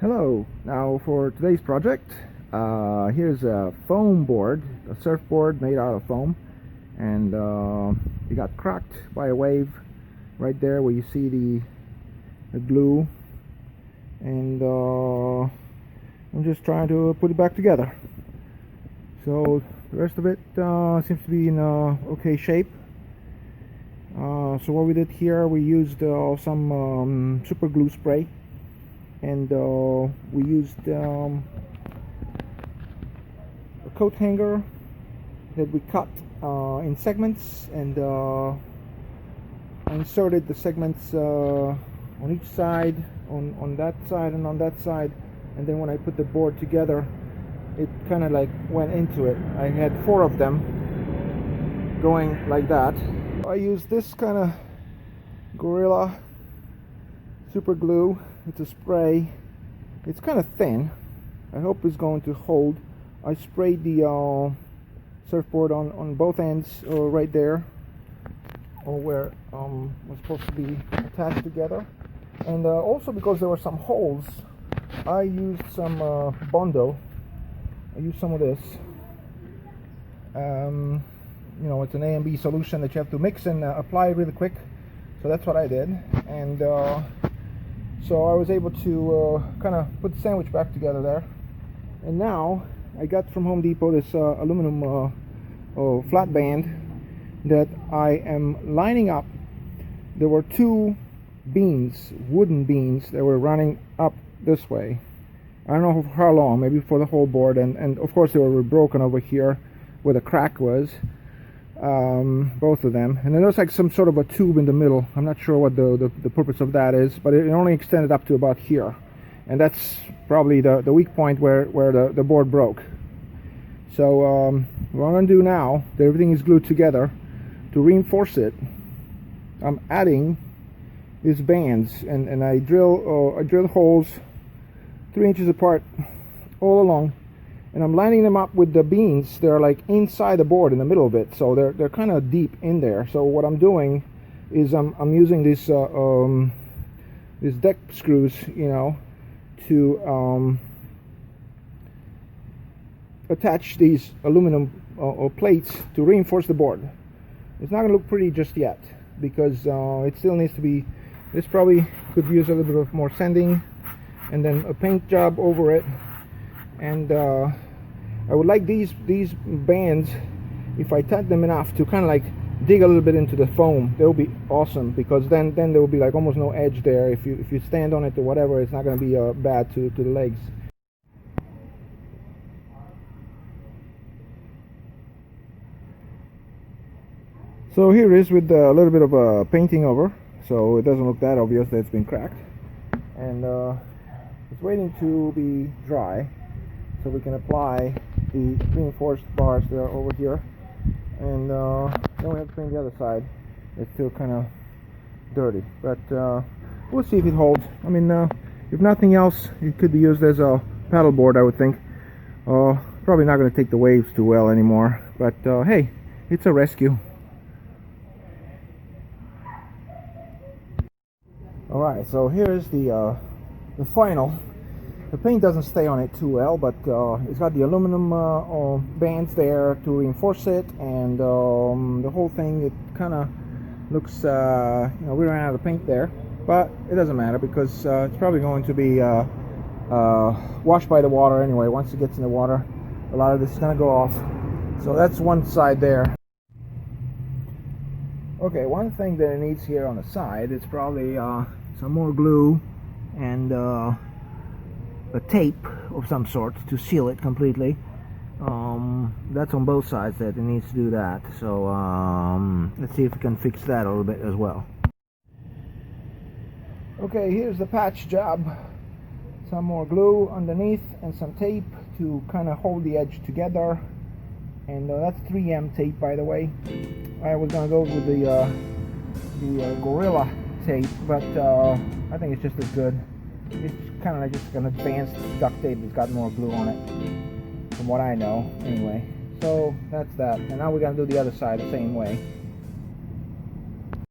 Hello. Now for today's project, here's a foam board, a surfboard made out of foam, and it got cracked by a wave right there where you see the glue, and I'm just trying to put it back together. So the rest of it seems to be in okay shape. So what we did here, we used some super glue spray, and we used a coat hanger that we cut in segments, and I inserted the segments on each side, on that side and on that side, and then when I put the board together, it kind of like went into it. I had 4 of them going like that. I used this kind of Gorilla super glue. It's a spray. It's kind of thin. I hope it's going to hold. I sprayed the surfboard on both ends, right there, or where was supposed to be attached together. And also because there were some holes, I used some Bondo. I used some of this. It's an A and B solution that you have to mix and apply really quick. So that's what I did. And so I was able to kind of put the sandwich back together there. And now I got from Home Depot this aluminum flat band that I am lining up. There were 2 beams, wooden beams, that were running up this way. I don't know how long, maybe for the whole board, and of course they were broken over here where the crack was, both of them. And then there's like some sort of a tube in the middle. I'm not sure what the purpose of that is, but it only extended up to about here, and that's probably the weak point where the board broke. So what I'm going to do now that everything is glued together, to reinforce it, I'm adding these bands, and I drill holes 3 inches apart all along, and I'm lining them up with the beams. They're like inside the board in the middle of it, so they're kind of deep in there. So what I'm doing is I'm using these deck screws, to attach these aluminum plates to reinforce the board. It's not going to look pretty just yet because it still needs to be. This probably could use a little bit of more sanding, and then a paint job over it. And I would like these bands, if I tighten them enough, to kind of like dig a little bit into the foam. That would be awesome, because then there will be like almost no edge there. If you stand on it or whatever, it's not going to be bad to the legs. So here it is with a little bit of painting over, so it doesn't look that obvious that it's been cracked. And it's waiting to be dry so we can apply the reinforced bars that are over here, and then we have to paint the other side. It's still kind of dirty, but we'll see if it holds. I mean, if nothing else, it could be used as a paddleboard, I would think. Probably not going to take the waves too well anymore, but hey, it's a rescue. Alright, so here's the final. The paint doesn't stay on it too well, but it's got the aluminum bands there to reinforce it, and the whole thing, it kind of looks, we ran out of paint there, but it doesn't matter because it's probably going to be washed by the water anyway. Once it gets in the water, a lot of this is going to go off. So that's one side there. Okay, one thing that it needs here on the side is probably some more glue and a tape of some sort to seal it completely. That's on both sides that it needs to do that. So let's see if we can fix that a little bit as well. Okay, here's the patch job. Some more glue underneath and some tape to kind of hold the edge together. And that's 3M tape, by the way. I was gonna go with the Gorilla tape, but I think it's just as good. It's kind of like just an advanced duct tape. It's got more glue on it, from what I know, anyway. So that's that. And now we're gonna do the other side the same way.